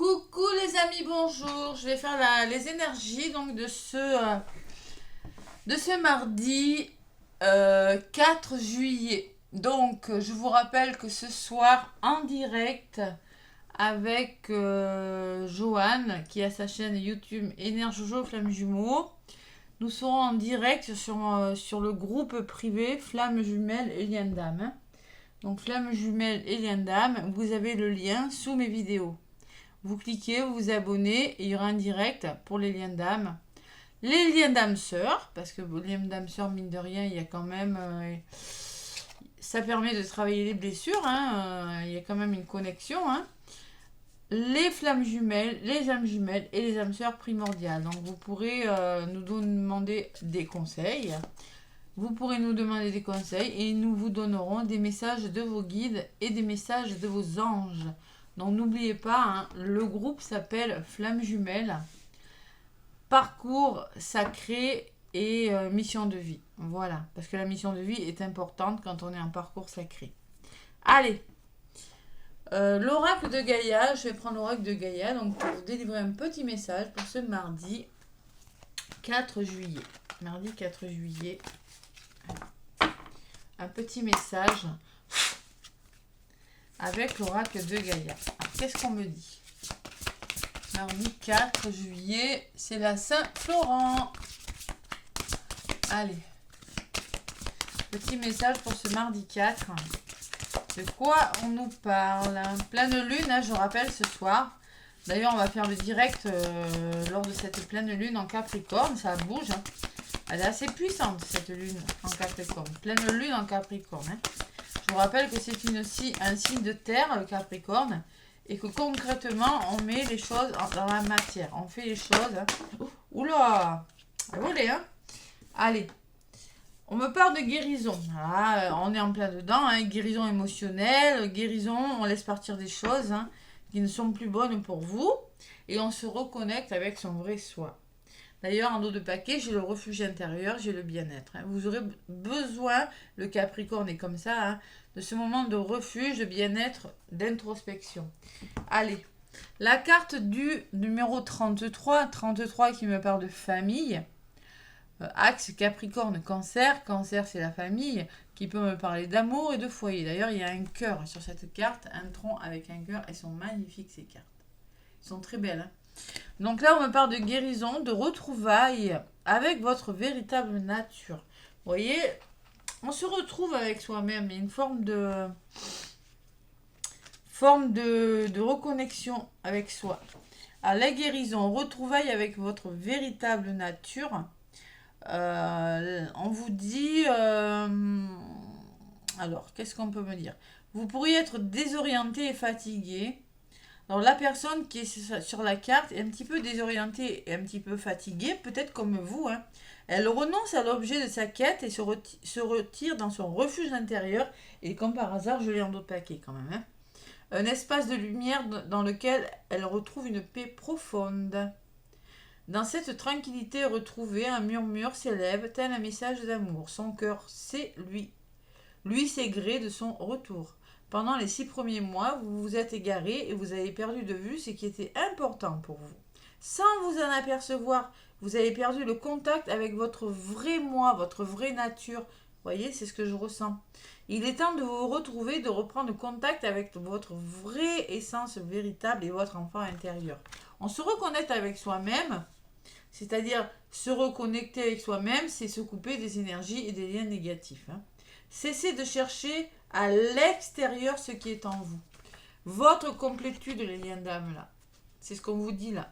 Coucou les amis, bonjour. Je vais faire les énergies donc de ce mardi 4 juillet. Donc je vous rappelle que ce soir en direct avec Joanne qui a sa chaîne YouTube Énerjojo Flamme Jumeaux. Nous serons en direct sur le groupe privé Flamme Jumelles et Lien d'âme. Hein. Donc Flamme Jumelles et Lien d'âme, vous avez le lien sous mes vidéos. Vous cliquez, vous vous abonnez et il y aura un direct pour les liens d'âme. Les liens d'âme sœurs, parce que les liens d'âme sœurs, mine de rien, il y a quand même... ça permet de travailler les blessures, hein, il y a quand même une connexion. Hein. Les flammes jumelles, les âmes jumelles et les âmes sœurs primordiales. Donc vous pourrez nous demander des conseils. Vous pourrez nous demander des conseils et nous vous donnerons des messages de vos guides et des messages de vos anges. Donc n'oubliez pas, hein, le groupe s'appelle Flamme Jumelle, parcours sacré et mission de vie. Voilà, parce que la mission de vie est importante quand on est en parcours sacré. Allez, l'oracle de Gaïa, je vais prendre l'oracle de Gaïa donc pour vous délivrer un petit message pour ce mardi 4 juillet. Mardi 4 juillet, un petit message avec l'oracle de Gaïa. Qu'est-ce qu'on me dit? Mardi 4 juillet, c'est la Saint-Florent. Allez. Petit message pour ce mardi 4. De quoi on nous parle? Pleine lune, hein, je rappelle, ce soir. D'ailleurs, on va faire le direct lors de cette pleine lune en Capricorne. Ça bouge. Hein. Elle est assez puissante, cette lune en Capricorne. Pleine lune en Capricorne. Hein. Je vous rappelle que c'est un signe de terre, le Capricorne, et que concrètement, on met les choses dans la matière. On fait les choses. Hein. Oula, volé, hein. Allez, on me parle de guérison. Ah, on est en plein dedans. Hein. Guérison émotionnelle, guérison, on laisse partir des choses hein, qui ne sont plus bonnes pour vous, et on se reconnecte avec son vrai soi. D'ailleurs, en dos de paquet, j'ai le refuge intérieur, j'ai le bien-être. Hein. Vous aurez besoin, le Capricorne est comme ça, hein, de ce moment de refuge, de bien-être, d'introspection. Allez, la carte du numéro 33 qui me parle de famille. Axe Capricorne, Cancer. Cancer, c'est la famille qui peut me parler d'amour et de foyer. D'ailleurs, il y a un cœur sur cette carte, un tronc avec un cœur. Elles sont magnifiques, ces cartes. Elles sont très belles, hein. Donc là, on me parle de guérison, de retrouvailles avec votre véritable nature. Vous voyez, on se retrouve avec soi-même. Il y a une forme de reconnexion avec soi. À la guérison, retrouvailles avec votre véritable nature. On vous dit... alors, qu'est-ce qu'on peut me dire? Vous pourriez être désorienté et fatigué. Alors la personne qui est sur la carte est un petit peu désorientée et un petit peu fatiguée, peut-être comme vous. Hein. Elle renonce à l'objet de sa quête et se retire dans son refuge intérieur. Et comme par hasard, je l'ai en d'autres paquets quand même. Hein. Un espace de lumière dans lequel elle retrouve une paix profonde. Dans cette tranquillité retrouvée, un murmure s'élève, tel un message d'amour. Son cœur sait lui sait gré de son retour. Pendant les 6 premiers mois, vous vous êtes égaré et vous avez perdu de vue ce qui était important pour vous. Sans vous en apercevoir, vous avez perdu le contact avec votre vrai moi, votre vraie nature. Vous voyez, c'est ce que je ressens. Il est temps de vous retrouver, de reprendre contact avec votre vraie essence véritable et votre enfant intérieur. On se reconnecte avec soi-même, c'est-à-dire se reconnecter avec soi-même, c'est se couper des énergies et des liens négatifs. Hein. Cessez de chercher à l'extérieur ce qui est en vous. Votre complétude, les liens d'âme, là. C'est ce qu'on vous dit là.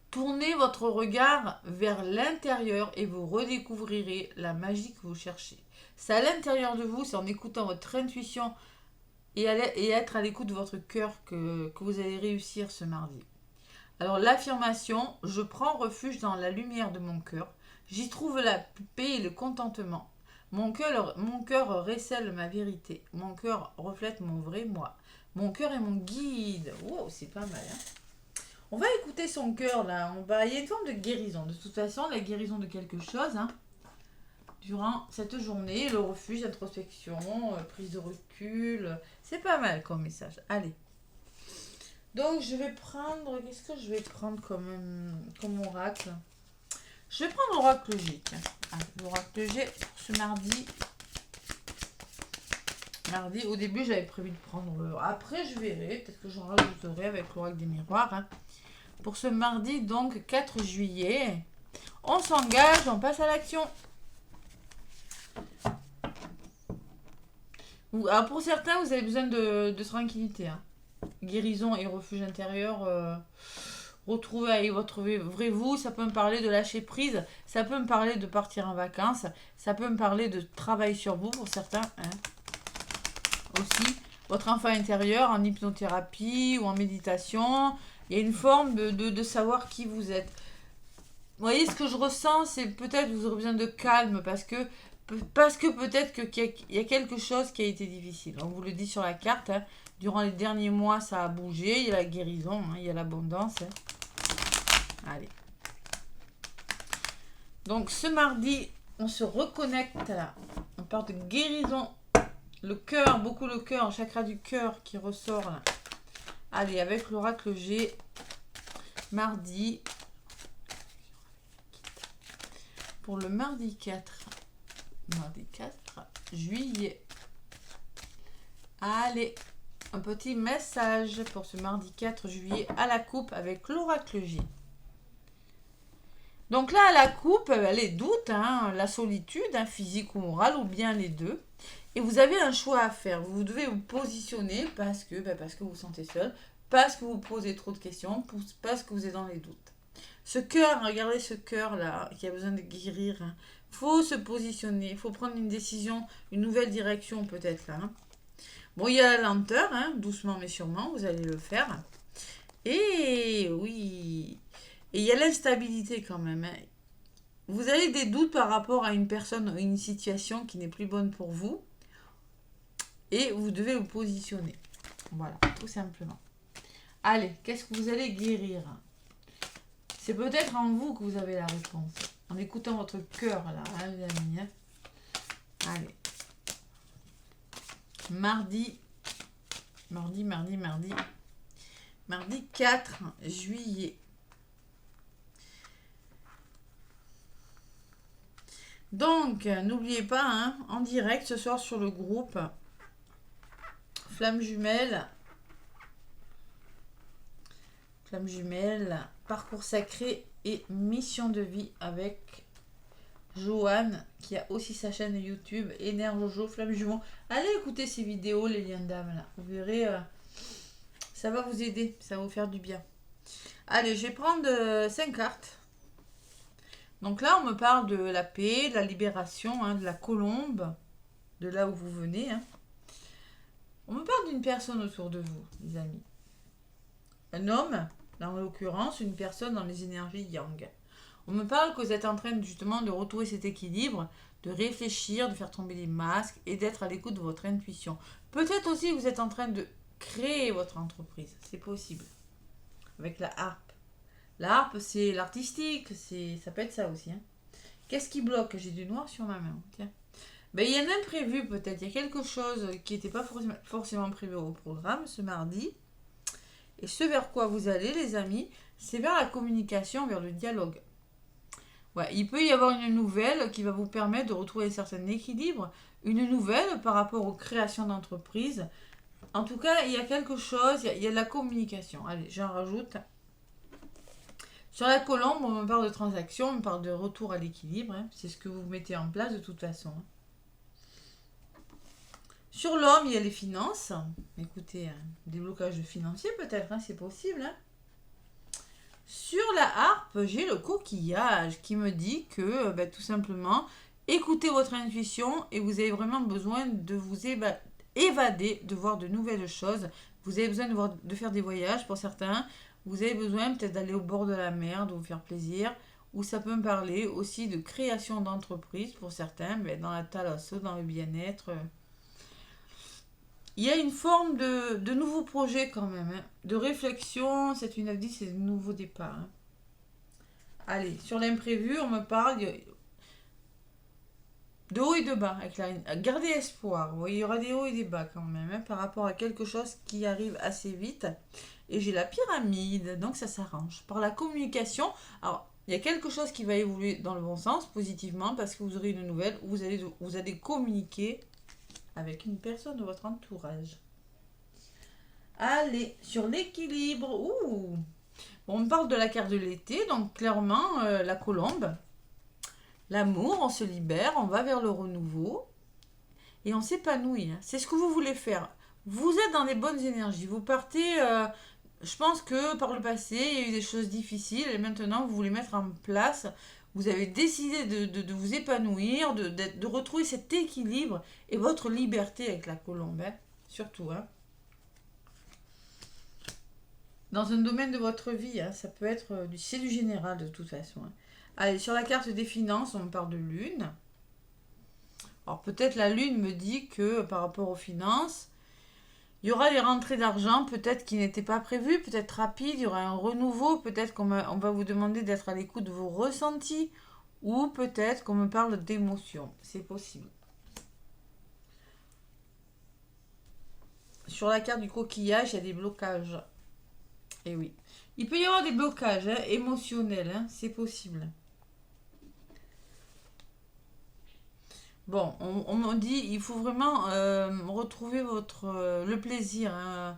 Tournez votre regard vers l'intérieur et vous redécouvrirez la magie que vous cherchez. C'est à l'intérieur de vous, c'est en écoutant votre intuition et être à l'écoute de votre cœur que vous allez réussir ce mardi. Alors l'affirmation, je prends refuge dans la lumière de mon cœur. J'y trouve la paix et le contentement. Mon cœur récèle ma vérité. Mon cœur reflète mon vrai moi. Mon cœur est mon guide. Wow, c'est pas mal. Hein. On va écouter son cœur là. Il y a une forme de guérison. De toute façon, la guérison de quelque chose. Hein, durant cette journée, le refuge, l'introspection, prise de recul. C'est pas mal comme message. Allez. Donc, je vais prendre... Qu'est-ce que je vais prendre comme oracle? Je vais prendre l'oracle G. Tiens. Ah, l'oracle G pour ce mardi. Mardi, au début, j'avais prévu de prendre... Après, je verrai. Peut-être que j'en rajouterai avec l'oracle des miroirs. Hein. Pour ce mardi, donc, 4 juillet. On s'engage, on passe à l'action. Alors, pour certains, vous avez besoin de tranquillité. Hein. Guérison et refuge intérieur... retrouver avec votre vrai vous, ça peut me parler de lâcher prise, ça peut me parler de partir en vacances, ça peut me parler de travail sur vous pour certains. Hein. Aussi, votre enfant intérieur en hypnothérapie ou en méditation, il y a une forme de savoir qui vous êtes. Vous voyez, ce que je ressens, c'est peut-être vous aurez besoin de calme parce que peut-être qu'il y a quelque chose qui a été difficile. On vous le dit sur la carte. Hein. Durant les derniers mois, ça a bougé. Il y a la guérison, hein, il y a l'abondance. Hein. Allez. Donc, ce mardi, on se reconnecte là. On parle de guérison. Le cœur, beaucoup le cœur, le chakra du cœur qui ressort là. Allez, avec l'oracle G, mardi. Pour le mardi 4 juillet. Allez, un petit message pour ce mardi 4 juillet à la coupe avec l'oracle J. Donc là, à la coupe, les doutes, hein, la solitude, hein, physique ou morale, ou bien les deux. Et vous avez un choix à faire. Vous devez vous positionner parce que vous vous sentez seul, parce que vous posez trop de questions, parce que vous êtes dans les doutes. Ce cœur, regardez ce cœur-là, qui a besoin de guérir. Il faut se positionner, il faut prendre une décision, une nouvelle direction peut-être là. Hein. Bon, il y a la lenteur, hein, doucement mais sûrement, vous allez le faire. Et oui, et il y a l'instabilité quand même. Hein. Vous avez des doutes par rapport à une personne, une situation qui n'est plus bonne pour vous. Et vous devez vous positionner. Voilà, tout simplement. Allez, qu'est-ce que vous allez guérir? C'est peut-être en vous que vous avez la réponse. En écoutant votre cœur, là, hein, les amis. Hein. Allez. Mardi 4 juillet. Donc, n'oubliez pas, hein, en direct ce soir sur le groupe Flamme Jumelle, Parcours Sacré et Mission de Vie avec Joanne, qui a aussi sa chaîne YouTube, Énerjojo, Flamme Jumeau. Allez écouter ces vidéos, les liens d'âme, là. Vous verrez, ça va vous aider, ça va vous faire du bien. Allez, je vais prendre 5 cartes. Donc là, on me parle de la paix, de la libération, hein, de la colombe, de là où vous venez. Hein. On me parle d'une personne autour de vous, les amis. Un homme, dans l'occurrence, une personne dans les énergies yang. On me parle que vous êtes en train justement de retrouver cet équilibre, de réfléchir, de faire tomber les masques et d'être à l'écoute de votre intuition. Peut-être aussi que vous êtes en train de créer votre entreprise. C'est possible. Avec la harpe. La harpe, c'est l'artistique. Ça peut être ça aussi. Hein. Qu'est-ce qui bloque? J'ai du noir sur ma main. Tiens. Ben, il y a un imprévu peut-être. Il y a quelque chose qui n'était pas forcément prévu au programme ce mardi. Et ce vers quoi vous allez, les amis, c'est vers la communication, vers le dialogue. Ouais, il peut y avoir une nouvelle qui va vous permettre de retrouver un certain équilibre. Une nouvelle par rapport aux créations d'entreprise. En tout cas, il y a quelque chose, il y a de la communication. Allez, j'en rajoute. Sur la colombe, on me parle de transaction, on me parle de retour à l'équilibre. Hein. C'est ce que vous mettez en place de toute façon. Hein. Sur l'homme, il y a les finances. Écoutez, déblocage financier peut-être, hein, c'est possible. Hein. Sur la harpe, j'ai le coquillage qui me dit que tout simplement, écoutez votre intuition et vous avez vraiment besoin de vous évader, de voir de nouvelles choses. Vous avez besoin de faire des voyages pour certains. Vous avez besoin peut-être d'aller au bord de la mer, de vous faire plaisir. Ou ça peut me parler aussi de création d'entreprise pour certains, dans la thalasso, dans le bien-être. Il y a une forme de nouveau projet quand même, hein, de réflexion. C'est une avdie, c'est un nouveau départ. Hein. Allez, sur l'imprévu, on me parle de haut et de bas. Gardez espoir. Vous voyez, il y aura des hauts et des bas quand même, hein, par rapport à quelque chose qui arrive assez vite. et j'ai la pyramide, donc ça s'arrange. Par la communication, alors il y a quelque chose qui va évoluer dans le bon sens, positivement, parce que vous aurez une nouvelle, où vous allez communiquer avec une personne de votre entourage. Allez, sur l'équilibre, ouh. Bon, on parle de la carte de l'été, donc clairement, la colombe. L'amour, on se libère, on va vers le renouveau et on s'épanouit. C'est ce que vous voulez faire. Vous êtes dans les bonnes énergies. Vous partez, je pense que par le passé, il y a eu des choses difficiles et maintenant vous voulez mettre en place. Vous avez décidé de vous épanouir, de retrouver cet équilibre et votre liberté avec la colombe. Hein. Surtout. Hein. Dans un domaine de votre vie, hein, ça peut être c'est du général de toute façon. Hein. Allez, sur la carte des finances, on parle de lune. Alors peut-être la lune me dit que par rapport aux finances, il y aura des rentrées d'argent peut-être qui n'étaient pas prévues, peut-être rapides, il y aura un renouveau, peut-être qu'on va vous demander d'être à l'écoute de vos ressentis, ou peut-être qu'on me parle d'émotions. C'est possible. Sur la carte du coquillage, il y a des blocages. Et oui. Il peut y avoir des blocages hein, émotionnels, hein, c'est possible. Bon, on me dit, il faut vraiment retrouver le plaisir. Hein.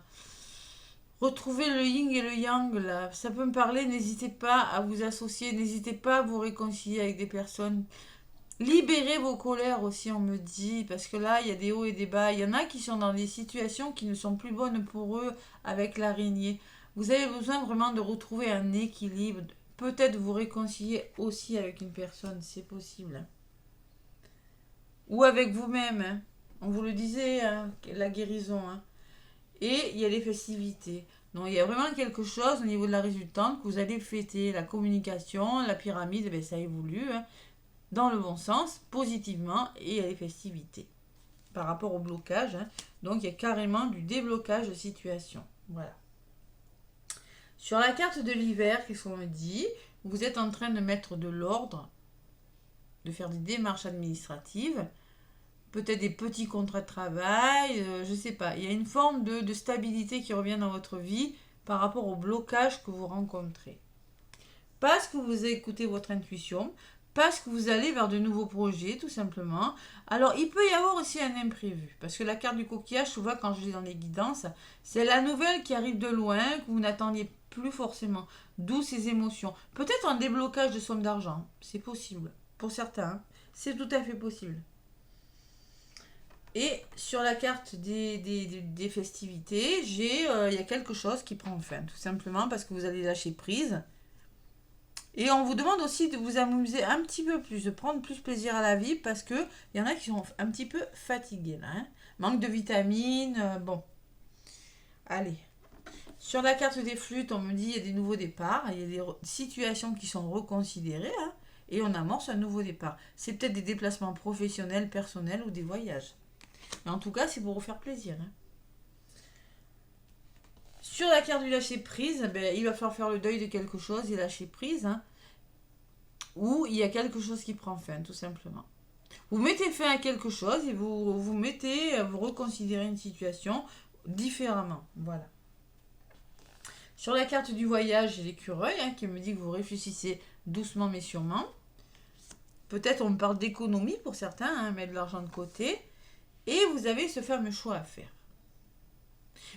Retrouver le yin et le yang, là. Ça peut me parler, n'hésitez pas à vous associer, n'hésitez pas à vous réconcilier avec des personnes. Libérez vos colères aussi, on me dit, parce que là, il y a des hauts et des bas. Il y en a qui sont dans des situations qui ne sont plus bonnes pour eux avec l'araignée. Vous avez besoin vraiment de retrouver un équilibre. Peut-être vous réconcilier aussi avec une personne, c'est possible. Ou avec vous-même. Hein. On vous le disait, hein, la guérison. Hein. Et il y a les festivités. Donc il y a vraiment quelque chose au niveau de la résultante que vous allez fêter. La communication, la pyramide, ben, ça évolue hein, dans le bon sens, positivement, et il y a les festivités. Par rapport au blocage. Hein. Donc il y a carrément du déblocage de situation. Voilà. Sur la carte de l'hiver, qu'est-ce qu'on me dit? Vous êtes en train de mettre de l'ordre, de faire des démarches administratives, peut-être des petits contrats de travail, je ne sais pas. Il y a une forme de stabilité qui revient dans votre vie par rapport au blocage que vous rencontrez. Parce que vous écoutez votre intuition, parce que vous allez vers de nouveaux projets, tout simplement. Alors, il peut y avoir aussi un imprévu. Parce que la carte du coquillage, souvent, quand je lis dans les guidances, c'est la nouvelle qui arrive de loin, que vous n'attendiez plus forcément. D'où ces émotions. Peut-être un déblocage de somme d'argent. C'est possible. Pour certains, hein. C'est tout à fait possible. Et sur la carte des festivités, il y a quelque chose qui prend fin. Tout simplement parce que vous allez lâcher prise. Et on vous demande aussi de vous amuser un petit peu plus, de prendre plus plaisir à la vie parce qu'il y en a qui sont un petit peu fatigués là. Hein. Manque de vitamines, bon. Allez. Sur la carte des flûtes, on me dit qu'il y a des nouveaux départs, il y a des situations qui sont reconsidérées hein, et on amorce un nouveau départ. C'est peut-être des déplacements professionnels, personnels ou des voyages. Mais en tout cas, c'est pour vous faire plaisir. Hein. Sur la carte du lâcher prise, ben, il va falloir faire le deuil de quelque chose et lâcher prise. Hein, ou il y a quelque chose qui prend fin, tout simplement. Vous mettez fin à quelque chose et vous reconsidérez une situation différemment. Voilà. Sur la carte du voyage, j'ai l'écureuil hein, qui me dit que vous réfléchissez doucement mais sûrement. Peut-être on parle d'économie pour certains, hein, mettre de l'argent de côté. Et vous avez ce fameux choix à faire.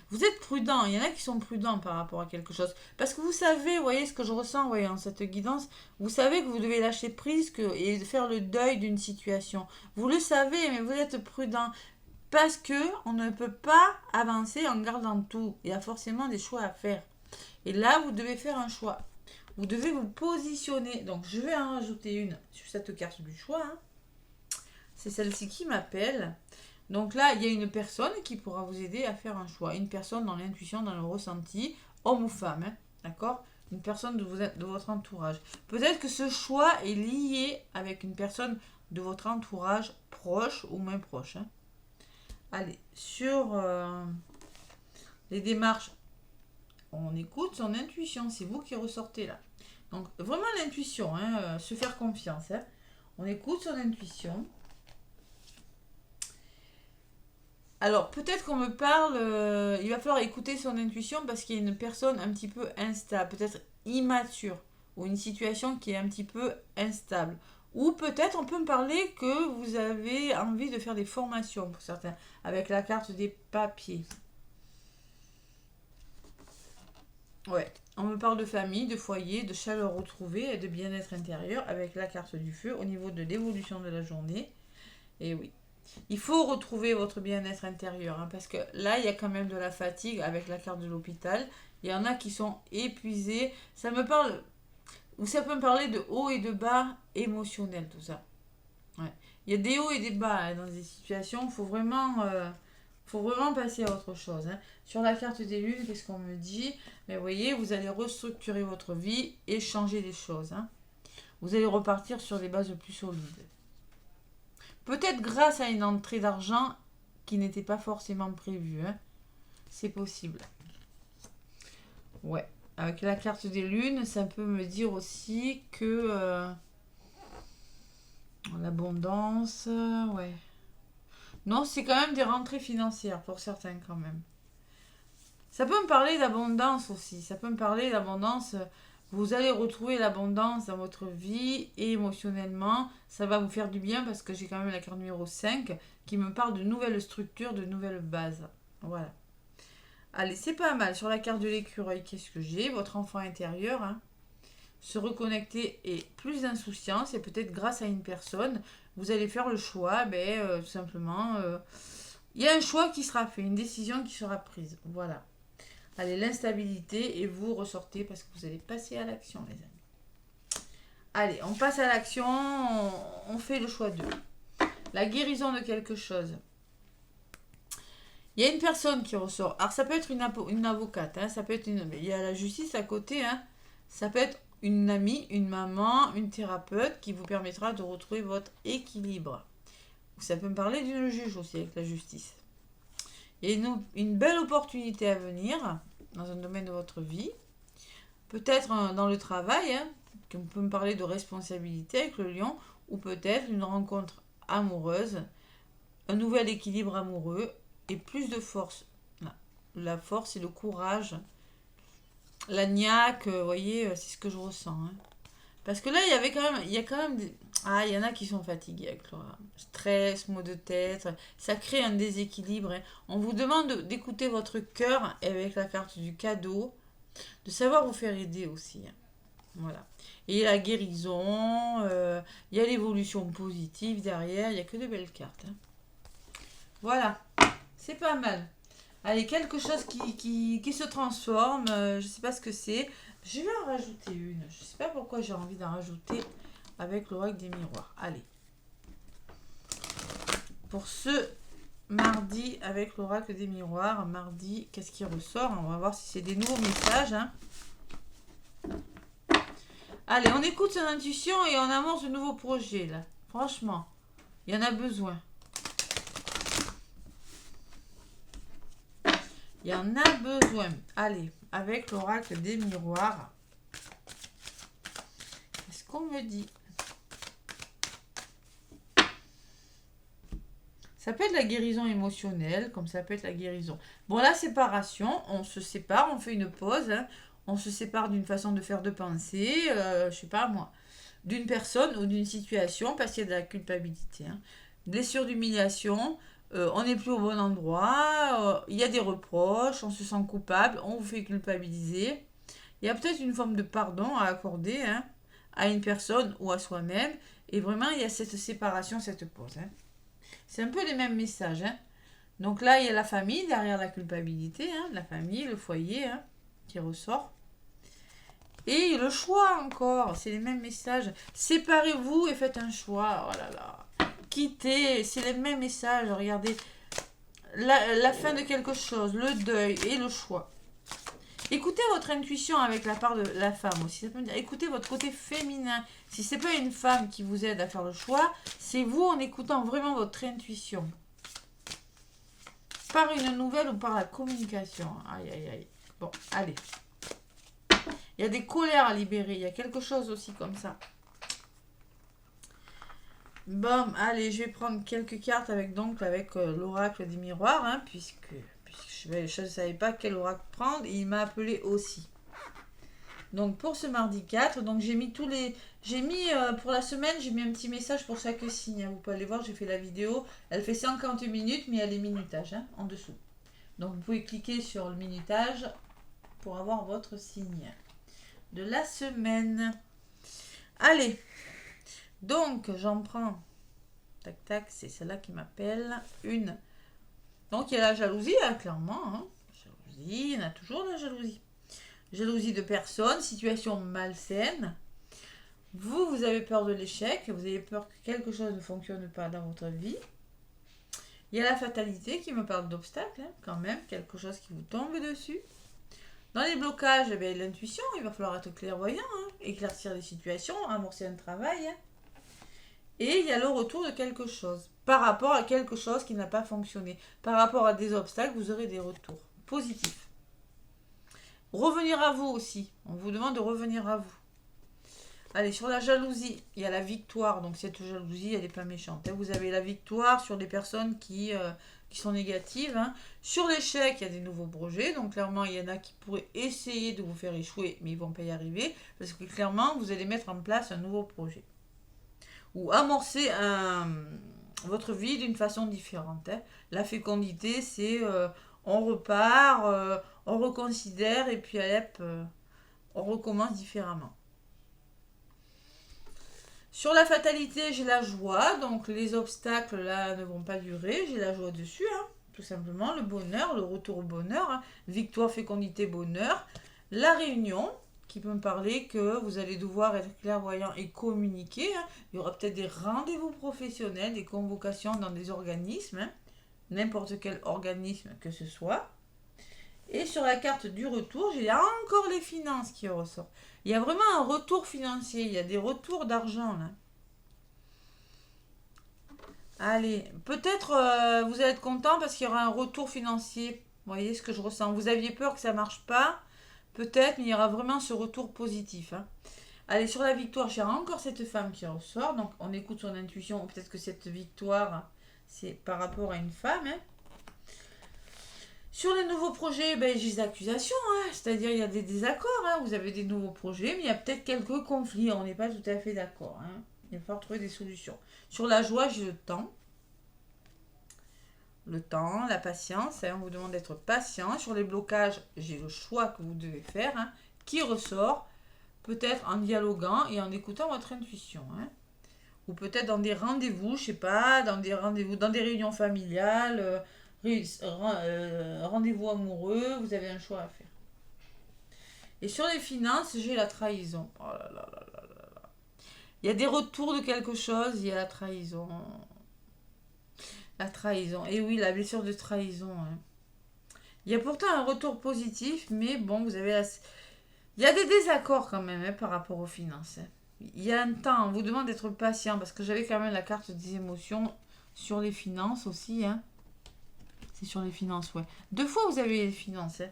Vous êtes prudent, il y en a qui sont prudents par rapport à quelque chose. Parce que vous savez, vous voyez ce que je ressens en voyant cette guidance, vous savez que vous devez lâcher prise et faire le deuil d'une situation. Vous le savez, mais vous êtes prudent. Parce que on ne peut pas avancer en gardant tout. Il y a forcément des choix à faire. Et là, vous devez faire un choix. Vous devez vous positionner. Donc, je vais en rajouter une sur cette carte du choix. Hein. C'est celle-ci qui m'appelle. Donc là, il y a une personne qui pourra vous aider à faire un choix. Une personne dans l'intuition, dans le ressenti, homme ou femme. Hein, d'accord? Une personne de votre entourage. Peut-être que ce choix est lié avec une personne de votre entourage proche ou moins proche. Hein. Allez, sur les démarches, on écoute son intuition. C'est vous qui ressortez là. Donc, vraiment l'intuition, hein, se faire confiance. Hein. On écoute son intuition. Alors, peut-être qu'on me parle, il va falloir écouter son intuition parce qu'il y a une personne un petit peu instable, peut-être immature, ou une situation qui est un petit peu instable. Ou peut-être on peut me parler que vous avez envie de faire des formations pour certains, avec la carte des papiers. Ouais, on me parle de famille, de foyer, de chaleur retrouvée et de bien-être intérieur avec la carte du feu au niveau de l'évolution de la journée. Et oui. Il faut retrouver votre bien-être intérieur, hein, parce que là, il y a quand même de la fatigue avec la carte de l'hôpital. Il y en a qui sont épuisés. Ça me parle, ou ça peut me parler de haut et de bas émotionnels, tout ça. Ouais. Il y a des hauts et des bas hein, dans des situations. Faut vraiment passer à autre chose. Hein. Sur la carte des lunes, qu'est-ce qu'on me dit? Mais vous voyez, vous allez restructurer votre vie et changer les choses. Hein. Vous allez repartir sur des bases plus solides. Peut-être grâce à une entrée d'argent qui n'était pas forcément prévue. Hein. C'est possible. Ouais. Avec la carte des lunes, ça peut me dire aussi que l'abondance, ouais. Non, c'est quand même des rentrées financières pour certains quand même. Ça peut me parler d'abondance aussi. Ça peut me parler d'abondance. Vous allez retrouver l'abondance dans votre vie et émotionnellement. Ça va vous faire du bien parce que j'ai quand même la carte numéro 5 qui me parle de nouvelles structures, de nouvelles bases. Voilà. Allez, c'est pas mal. Sur la carte de l'écureuil, qu'est-ce que j'ai? Votre enfant intérieur. Hein. Se reconnecter et plus d'insouciance. Et peut-être grâce à une personne, vous allez faire le choix. Tout simplement, il y a un choix qui sera fait, une décision qui sera prise. Voilà. Allez, l'instabilité et vous ressortez parce que vous allez passer à l'action, les amis. Allez, on passe à l'action, on fait le choix d'eux. La guérison de quelque chose. Il y a une personne qui ressort. Alors, ça peut être une avocate, hein, ça peut être il y a la justice à côté, hein. Ça peut être une amie, une maman, une thérapeute qui vous permettra de retrouver votre équilibre. Ça peut me parler d'une juge aussi avec la justice. Il y a une belle opportunité à venir dans un domaine de votre vie. Peut-être dans le travail, hein, qu'on peut me parler de responsabilité avec le lion, ou peut-être une rencontre amoureuse, un nouvel équilibre amoureux et plus de force. La force et le courage. La niaque, vous voyez, c'est ce que je ressens. Hein. Parce que là, il y a quand même Ah, il y en a qui sont fatigués avec le stress, maux de tête. Ça crée un déséquilibre. Hein. On vous demande d'écouter votre cœur et avec la carte du cadeau, de savoir vous faire aider aussi. Hein. Voilà. Et la guérison, il y a l'évolution positive derrière. Il n'y a que de belles cartes. Hein. Voilà. C'est pas mal. Allez, quelque chose qui se transforme. Je ne sais pas ce que c'est. Je vais en rajouter une. Je ne sais pas pourquoi j'ai envie d'en rajouter avec l'oracle des miroirs. Allez. Pour ce mardi avec l'oracle des miroirs, mardi, qu'est-ce qui ressort? On va voir si c'est des nouveaux messages. Hein. Allez, on écoute son intuition et on amorce de nouveaux projets là. Franchement, il y en a besoin. Il y en a besoin. Allez, avec l'oracle des miroirs. Qu'est-ce qu'on me dit? Ça peut être la guérison émotionnelle, comme ça peut être la guérison. Bon, la séparation, on se sépare, on fait une pause. Hein. On se sépare d'une façon de faire de penser, je sais pas moi, d'une personne ou d'une situation parce qu'il y a de la culpabilité. Hein. Blessure d'humiliation, on n'est plus au bon endroit, il y a des reproches, on se sent coupable, on vous fait culpabiliser. Il y a peut-être une forme de pardon à accorder hein, à une personne ou à soi-même. Et vraiment, il y a cette séparation, cette pause. Hein. C'est un peu les mêmes messages. Hein. Donc là, il y a la famille derrière la culpabilité, hein, la famille, le foyer hein, qui ressort. Et le choix encore, c'est les mêmes messages. Séparez-vous et faites un choix. Oh là là. Quittez, c'est les mêmes messages. Regardez, la fin de quelque chose, le deuil et le choix. Écoutez votre intuition avec la part de la femme aussi. Ça peut dire, écoutez votre côté féminin. Si c'est pas une femme qui vous aide à faire le choix, c'est vous en écoutant vraiment votre intuition. Par une nouvelle ou par la communication. Aïe, aïe, aïe. Bon, allez. Il y a des colères à libérer. Il y a quelque chose aussi comme ça. Bon, allez, je vais prendre quelques cartes avec l'oracle des miroirs, hein, puisque je ne savais pas quel oracle prendre, et il m'a appelé aussi. Donc pour ce mardi 4, donc j'ai mis pour la semaine, j'ai mis un petit message pour chaque signe, hein. Vous pouvez aller voir, j'ai fait la vidéo, elle fait 50 minutes, mais il y a les minutages, hein, en dessous. Donc vous pouvez cliquer sur le minutage pour avoir votre signe de la semaine. Allez, donc j'en prends. Tac tac, c'est celle-là qui m'appelle. Une. Donc il y a la jalousie, hein, clairement. Hein. Jalousie, il y en a toujours la jalousie. Jalousie de personnes, situation malsaine. Vous avez peur de l'échec, vous avez peur que quelque chose ne fonctionne pas dans votre vie. Il y a la fatalité qui me parle d'obstacles, hein, quand même, quelque chose qui vous tombe dessus. Dans les blocages, eh bien, l'intuition, il va falloir être clairvoyant, hein, éclaircir les situations, amorcer un travail. Hein. Et il y a le retour de quelque chose, par rapport à quelque chose qui n'a pas fonctionné. Par rapport à des obstacles, vous aurez des retours positifs. Revenir à vous aussi, on vous demande de revenir à vous. Allez, sur la jalousie, il y a la victoire. Donc cette jalousie, elle n'est pas méchante. Hein. Vous avez la victoire sur des personnes qui sont négatives. Hein. Sur l'échec, il y a des nouveaux projets. Donc clairement, il y en a qui pourraient essayer de vous faire échouer, mais ils ne vont pas y arriver. Parce que clairement, vous allez mettre en place un nouveau projet. Ou amorcer votre vie d'une façon différente. Hein. La fécondité, c'est on repart, on reconsidère et puis on recommence différemment. Sur la fatalité, j'ai la joie, donc les obstacles là ne vont pas durer, j'ai la joie dessus, hein, tout simplement, le bonheur, le retour au bonheur, hein, victoire, fécondité, bonheur, la réunion, qui peut me parler que vous allez devoir être clairvoyant et communiquer, hein. Il y aura peut-être des rendez-vous professionnels, des convocations dans des organismes, hein, n'importe quel organisme que ce soit. Et sur la carte du retour, j'ai encore les finances qui ressortent. Il y a vraiment un retour financier, il y a des retours d'argent là. Allez, peut-être vous allez être content parce qu'il y aura un retour financier. Vous voyez ce que je ressens. Vous aviez peur que ça ne marche pas, peut-être, mais il y aura vraiment ce retour positif. Hein. Allez, sur la victoire, j'ai encore cette femme qui ressort. Donc on écoute son intuition. Peut-être que cette victoire, c'est par rapport à une femme. Hein. Sur les nouveaux projets, ben, j'ai des accusations, hein. C'est-à-dire il y a des désaccords, hein. Vous avez des nouveaux projets, mais il y a peut-être quelques conflits, on n'est pas tout à fait d'accord. Hein. Il va falloir trouver des solutions. Sur la joie, j'ai le temps, la patience, hein. On vous demande d'être patient. Sur les blocages, j'ai le choix que vous devez faire, hein, qui ressort, peut-être en dialoguant et en écoutant votre intuition. Hein. Ou peut-être dans des rendez-vous, je sais pas, dans des rendez-vous, dans des réunions familiales. Rendez-vous amoureux, vous avez un choix à faire. Et sur les finances, j'ai la trahison. Oh là là là là là. Il y a des retours de quelque chose, il y a la trahison. La trahison. Et oui, la blessure de trahison. Hein. Il y a pourtant un retour positif, mais bon, il y a des désaccords quand même hein, par rapport aux finances. Hein. Il y a un temps, on vous demande d'être patient, parce que j'avais quand même la carte des émotions sur les finances aussi. Hein. C'est sur les finances, ouais. 2 fois, vous avez les finances. Hein.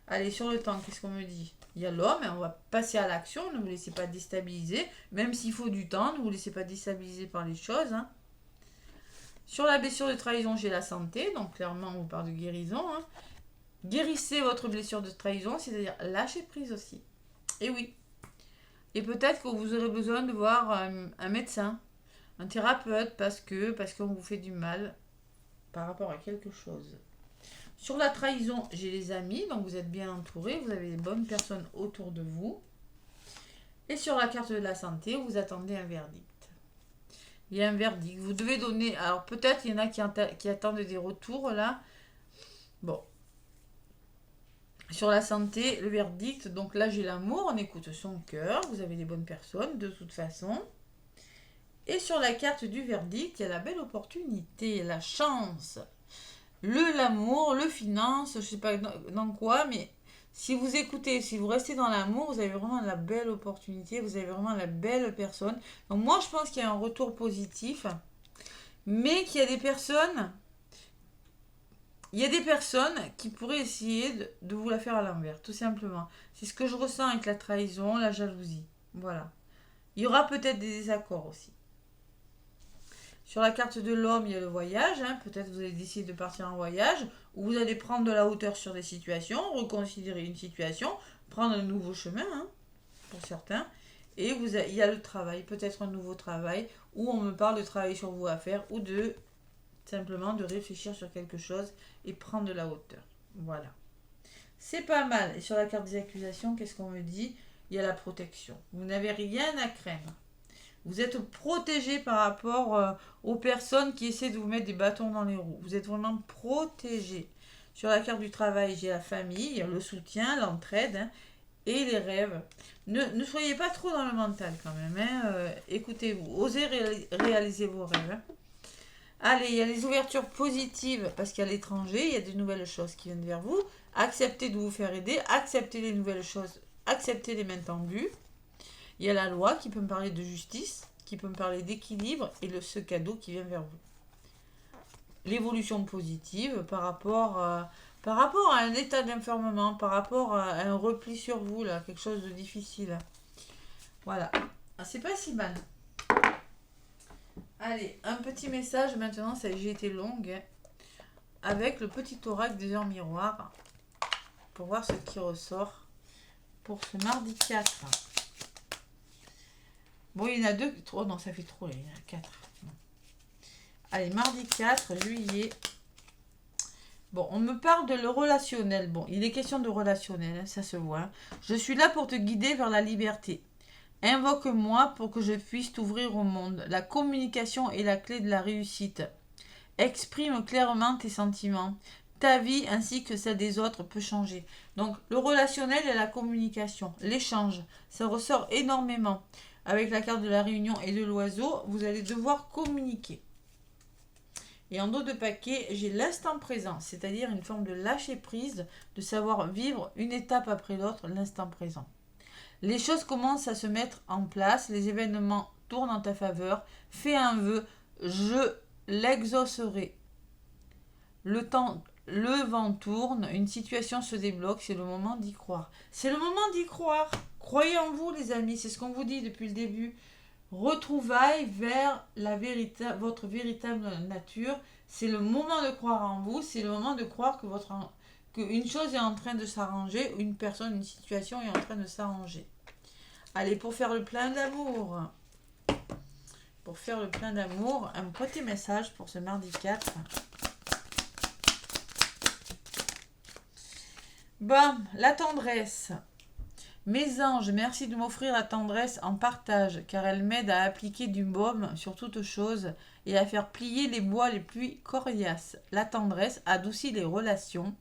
Allez, sur le temps, qu'est-ce qu'on me dit? Il y a l'homme, on va passer à l'action. Ne vous laissez pas déstabiliser. Même s'il faut du temps, ne vous laissez pas déstabiliser par les choses. Hein. Sur la blessure de trahison, j'ai la santé. Donc, clairement, on vous parle de guérison. Hein. Guérissez votre blessure de trahison, c'est-à-dire lâchez prise aussi. Et oui. Et peut-être que vous aurez besoin de voir un médecin, un thérapeute, parce qu'on vous fait du mal par rapport à quelque chose. Sur la trahison, j'ai les amis, donc vous êtes bien entourés, vous avez les bonnes personnes autour de vous. Et sur la carte de la santé, vous attendez un verdict. Il y a un verdict, vous devez donner, alors peut-être il y en a qui attendent des retours là. Bon. Sur la santé, le verdict, donc là j'ai l'amour, on écoute son cœur, vous avez les bonnes personnes de toute façon. Et sur la carte du verdict, il y a la belle opportunité, la chance, l'amour, le finance, je ne sais pas dans quoi, mais si vous écoutez, si vous restez dans l'amour, vous avez vraiment la belle opportunité, vous avez vraiment la belle personne. Donc moi, je pense qu'il y a un retour positif, mais qu'il y a des personnes, qui pourraient essayer de vous la faire à l'envers, tout simplement. C'est ce que je ressens avec la trahison, la jalousie. Voilà. Il y aura peut-être des désaccords aussi. Sur la carte de l'homme, il y a le voyage. Hein. Peut-être vous allez décider de partir en voyage, ou vous allez prendre de la hauteur sur des situations, reconsidérer une situation, prendre un nouveau chemin, hein, pour certains. Et il y a le travail, peut-être un nouveau travail, où on me parle de travailler sur vous à faire, ou de simplement de réfléchir sur quelque chose et prendre de la hauteur. Voilà. C'est pas mal. Et sur la carte des accusations, qu'est-ce qu'on me dit? Il y a la protection. Vous n'avez rien à craindre. Vous êtes protégé par rapport aux personnes qui essaient de vous mettre des bâtons dans les roues. Vous êtes vraiment protégé. Sur la carte du travail, j'ai la famille, le soutien, l'entraide, hein, et les rêves. Ne soyez pas trop dans le mental quand même. Hein. Écoutez-vous, osez réaliser vos rêves. Hein. Allez, il y a les ouvertures positives parce qu'à l'étranger, il y a de nouvelles choses qui viennent vers vous. Acceptez de vous faire aider, acceptez les nouvelles choses, acceptez les mains tendues. Il y a la loi qui peut me parler de justice, qui peut me parler d'équilibre et ce cadeau qui vient vers vous. L'évolution positive par rapport à un état d'enfermement, par rapport à un repli sur vous, là, quelque chose de difficile. Voilà. Ah, c'est pas si mal. Allez, un petit message maintenant, j'ai été longue, hein, avec le petit oracle des heures miroirs, pour voir ce qui ressort pour ce mardi 4. Bon, il y en a 2, oh non, ça fait trop, il y en a 4. Allez, mardi 4 juillet. Bon, on me parle de le relationnel. Bon, il est question de relationnel, hein, ça se voit. Hein. Je suis là pour te guider vers la liberté. Invoque-moi pour que je puisse t'ouvrir au monde. La communication est la clé de la réussite. Exprime clairement tes sentiments. Ta vie ainsi que celle des autres peut changer. Donc, le relationnel et la communication, l'échange, ça ressort énormément. Avec la carte de la réunion et de l'oiseau, vous allez devoir communiquer. Et en dos de paquet, j'ai l'instant présent, c'est-à-dire une forme de lâcher prise, de savoir vivre une étape après l'autre, l'instant présent. Les choses commencent à se mettre en place, les événements tournent en ta faveur. Fais un vœu, je l'exaucerai. Le vent tourne, une situation se débloque, c'est le moment d'y croire. C'est le moment d'y croire. Croyez en vous, les amis, c'est ce qu'on vous dit depuis le début. Retrouvailles vers votre véritable nature. C'est le moment de croire en vous, c'est le moment de croire qu'une chose est en train de s'arranger, une personne, une situation est en train de s'arranger. Allez, pour faire le plein d'amour. Pour faire le plein d'amour, un petit message pour ce mardi 4. Bon, la tendresse. Mes anges, merci de m'offrir la tendresse en partage, car elle m'aide à appliquer du baume sur toute chose et à faire plier les bois les plus coriaces. La tendresse adoucit les relations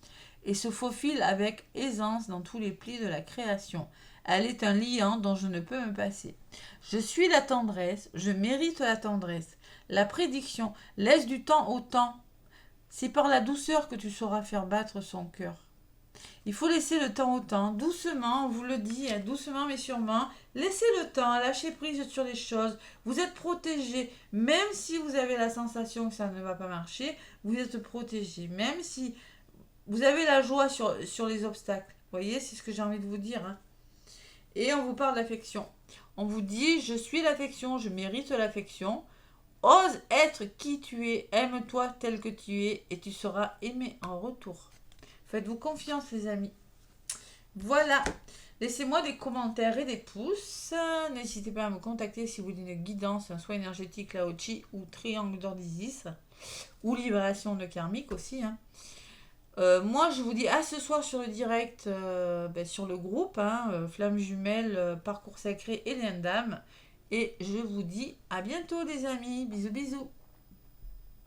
et se faufile avec aisance dans tous les plis de la création. Elle est un liant dont je ne peux me passer. Je suis la tendresse, je mérite la tendresse. La prédiction, laisse du temps au temps. C'est par la douceur que tu sauras faire battre son cœur. Il faut laisser le temps au temps, doucement, on vous le dit, hein, doucement mais sûrement. Laissez le temps, lâchez prise sur les choses. Vous êtes protégé, même si vous avez la sensation que ça ne va pas marcher, vous êtes protégé. Même si vous avez la joie sur les obstacles. Vous voyez, c'est ce que j'ai envie de vous dire. Hein. Et on vous parle d'affection. On vous dit, je suis l'affection, je mérite l'affection. Ose être qui tu es, aime-toi tel que tu es et tu seras aimé en retour. Faites-vous confiance, les amis. Voilà. Laissez-moi des commentaires et des pouces. N'hésitez pas à me contacter si vous voulez une guidance, un soin énergétique Lao-Chi ou triangle d'or d'Isis ou libération de karmique aussi. Hein. Moi, je vous dis à ce soir sur le direct, sur le groupe, hein, Flamme Jumelle, Parcours Sacré et Lien d'âme. Et je vous dis à bientôt, les amis. Bisous, bisous.